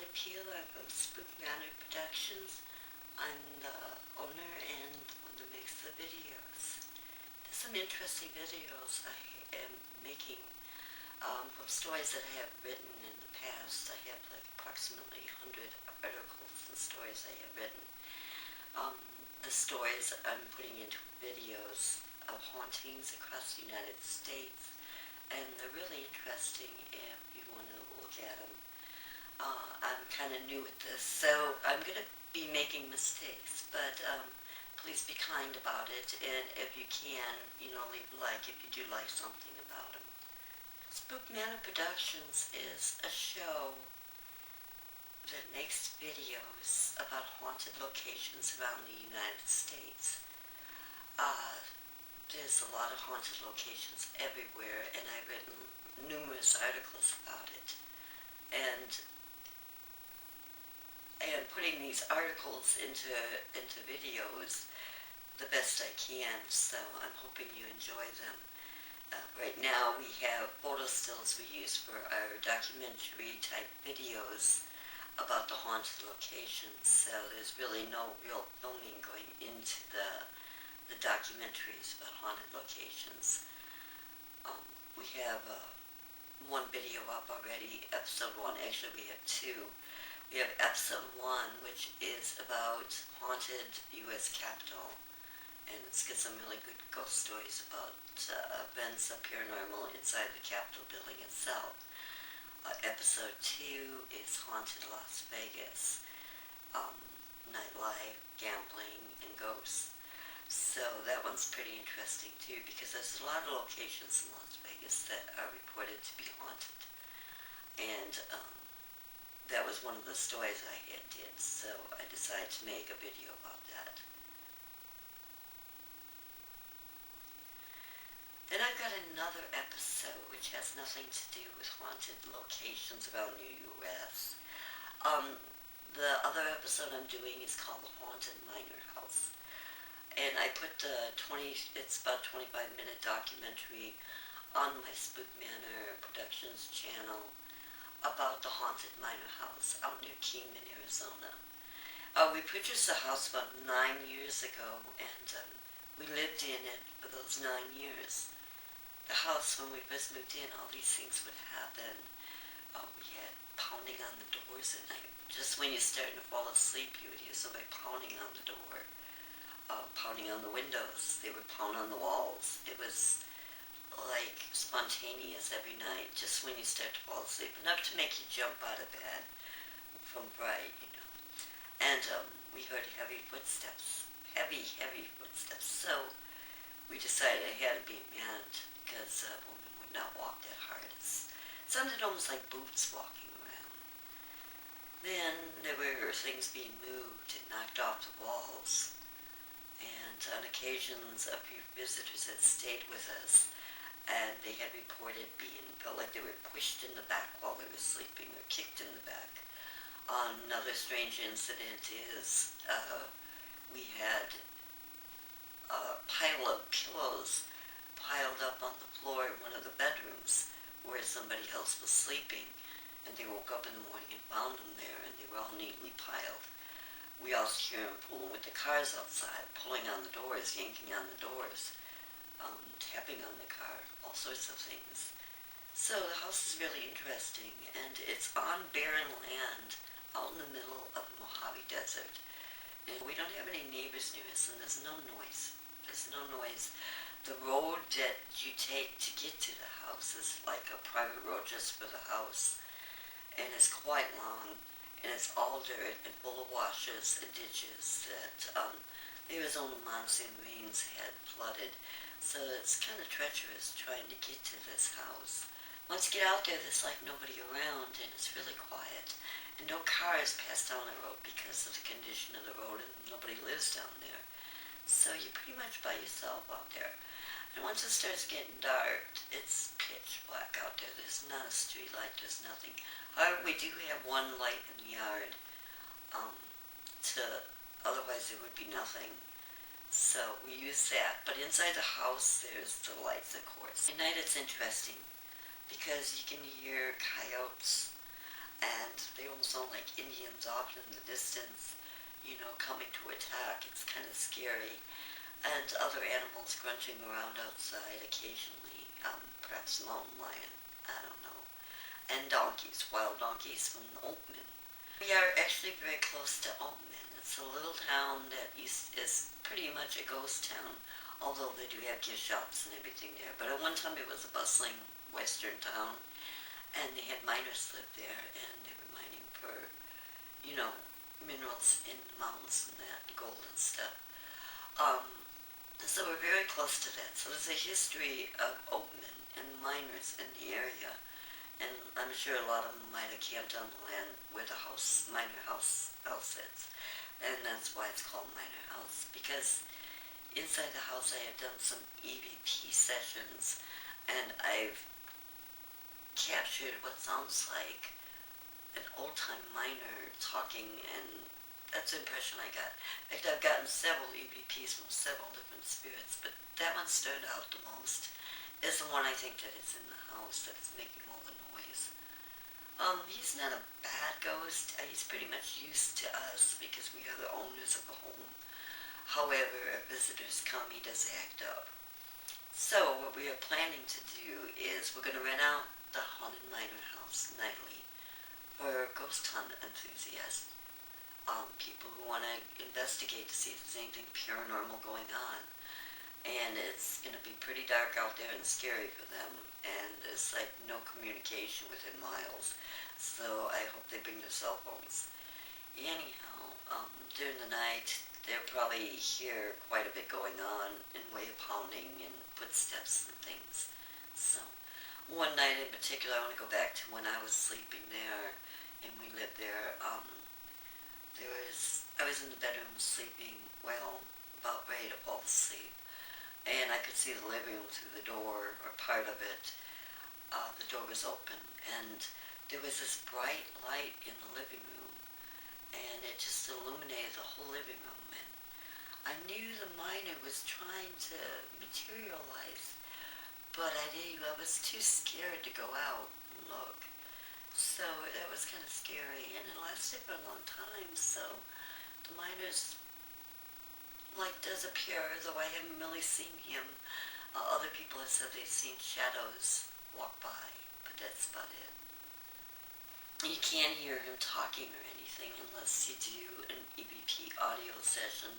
Billie. I'm from Spookmanor Productions. I'm the owner and one that makes the videos. There's some interesting videos I am making from stories that I have written in the past. I have like approximately 100 articles and stories I have written. The stories I'm putting into videos of hauntings across the United States, and they're really interesting if you want to look at them. I'm kind of new at this, so I'm going to be making mistakes, but please be kind about it, and if you can, leave a like if you do like something about them. Spookmanor Productions is a show that makes videos about haunted locations around the United States. There's a lot of haunted locations everywhere, and I've written numerous articles about it. And putting these articles into videos the best I can, so I'm hoping you enjoy them. Right now we have photo stills we use for our documentary type videos about the haunted locations, so there's really no real filming going into the documentaries about haunted locations. We have one video up already, episode 1. Actually, we have 2. We have episode 1, which is about haunted U.S. Capitol, and it's got some really good ghost stories about events of paranormal inside the Capitol building itself. Episode 2 is haunted Las Vegas, nightlife, gambling, and ghosts. So that one's pretty interesting too, because there's a lot of locations in Las Vegas that are reported to be haunted. And that was one of the stories I did, so I decided to make a video about that. Then I've got another episode which has nothing to do with haunted locations around the U.S. The other episode I'm doing is called The Haunted Minor House. And I put it's about a 25-minute documentary on my Spookmanor Productions channel about the haunted minor house out near Kingman, Arizona. We purchased the house about 9 years ago, and we lived in it for those 9 years. The house, when we first moved in, all these things would happen. We had pounding on the doors at night. Just when you're starting to fall asleep, you would hear somebody pounding on the door. Pounding on the windows. They would pound on the walls. It was like spontaneous every night, just when you start to fall asleep, enough to make you jump out of bed from fright, And we heard heavy footsteps, heavy footsteps. So we decided it had to be a man, because a woman would not walk that hard. It sounded almost like boots walking around. Then there were things being moved and knocked off the walls. And on occasions, a few visitors had stayed with us, and they had reported felt like they were pushed in the back while they were sleeping, or kicked in the back. Another strange incident is we had a pile of pillows piled up on the floor in one of the bedrooms where somebody else was sleeping, and they woke up in the morning and found them there, and they were all neatly piled. We also hear them fooling with the cars outside, pulling on the doors, yanking on the doors, tapping on the car, all sorts of things. So the house is really interesting, and it's on barren land out in the middle of the Mojave Desert. And we don't have any neighbors near us, and there's no noise. There's no noise. The road that you take to get to the house is like a private road just for the house, and it's quite long. And it's all dirt and full of washes and ditches that the Arizona monsoon rains had flooded. So it's kind of treacherous trying to get to this house. Once you get out there, there's like nobody around, and it's really quiet. And no cars pass down the road because of the condition of the road, and nobody lives down there. So you're pretty much by yourself out there. And once it starts getting dark, it's pitch black out there. There's not a street light, there's nothing. However, we do have one light in the yard. Otherwise there would be nothing. So we use that. But inside the house, there's the lights, of course. At night it's interesting because you can hear coyotes. and they almost sound like Indians off in the distance, coming to attack. It's kind of scary. And other animals grunting around outside occasionally, perhaps a mountain lion, I don't know. And donkeys, wild donkeys from Oatman. We are actually very close to Oatman. It's a little town that is pretty much a ghost town, although they do have gift shops and everything there. But at one time it was a bustling western town, and they had miners live there, and they were mining for, you know, minerals in the mountains and that, gold and stuff. Um, so we're very close to that. So there's a history of oatmen and miners in the area, and I'm sure a lot of them might have camped on the land where the miner house sits, and that's why it's called Miner House, because inside the house I have done some EVP sessions, and I've captured what sounds like an old-time miner talking, and that's the impression I got. In fact, I've gotten several EVPs from several different spirits, but that one stood out the most. Is the one I think that is in the house that is making all the noise. He's not a bad ghost. He's pretty much used to us because we are the owners of the home. However, if visitors come, he does act up. So what we are planning to do is we're going to rent out the Haunted Minor House nightly for ghost hunt enthusiasts, people who want to investigate to see if there's anything paranormal going on. And it's going to be pretty dark out there and scary for them, and there's like no communication within miles. So I hope they bring their cell phones. Anyhow, during the night, they'll probably hear quite a bit going on in way of pounding and footsteps and things. So one night in particular, I want to go back to when I was sleeping there, and we lived there. I was in the bedroom sleeping, well, about ready to fall asleep, and I could see the living room through the door, or part of it. The door was open, and there was this bright light in the living room, and it just illuminated the whole living room, and I knew the miner was trying to materialize, but I was too scared to go out and look. So that was kind of scary, and it lasted for a long time. So the miners does appear, though I haven't really seen him. Other people have said they've seen shadows walk by, but that's about it. You can't hear him talking or anything unless you do an EVP audio session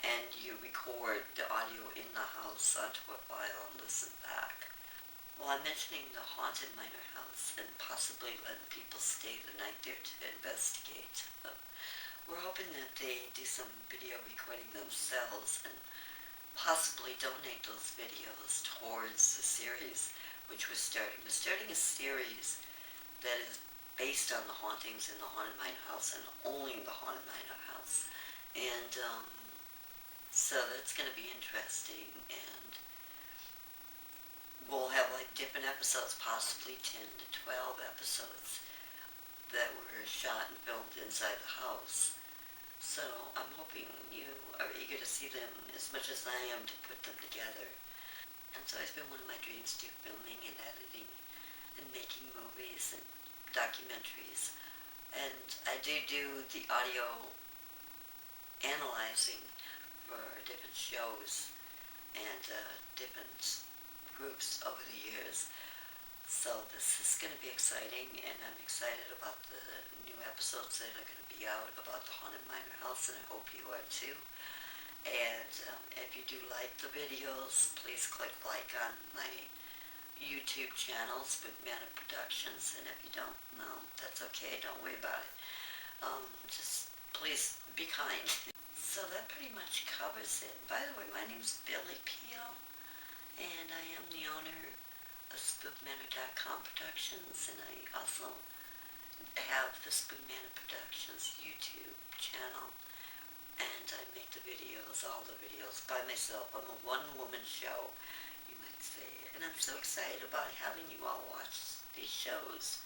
and you record the audio in the house onto a file and listen back. Well, I'm mentioning the Haunted Minor House and possibly letting people stay the night there to investigate. We're hoping that they do some video recording themselves and possibly donate those videos towards the series which we're starting. We're starting a series that is based on the hauntings in the Haunted Minor House and only in the Haunted Minor House. And so that's going to be interesting, and we'll have different episodes, possibly 10 to 12 episodes that were shot and filmed inside the house. So I'm hoping you are eager to see them as much as I am to put them together. And so it's been one of my dreams to do filming and editing and making movies and documentaries. And I do the audio analyzing for different shows and different groups over the years. So this is going to be exciting, and I'm excited about the new episodes that are going to be out about the Haunted Minor House, and I hope you are too. And if you do like the videos, please click like on my YouTube channel, Spookmanor Productions, and if you don't, well, that's okay, don't worry about it. Just please be kind. So that pretty much covers it. By the way, my name is Billie Peel, and I am the owner of Spookmanor.com Productions, and I also have the Spookmanor Productions YouTube channel, and I make the videos, all the videos, by myself. I'm a one-woman show, you might say, and I'm so excited about having you all watch these shows,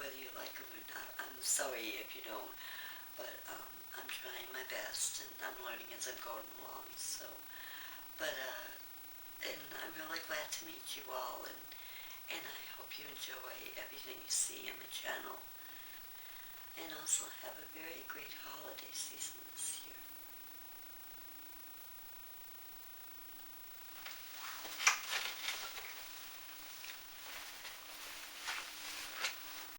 whether you like them or not. I'm sorry if you don't, but I'm trying my best, and I'm learning as I'm going along, so, but, and I'm really glad to meet you all, and I hope you enjoy everything you see on my channel. also have a very great holiday season this year.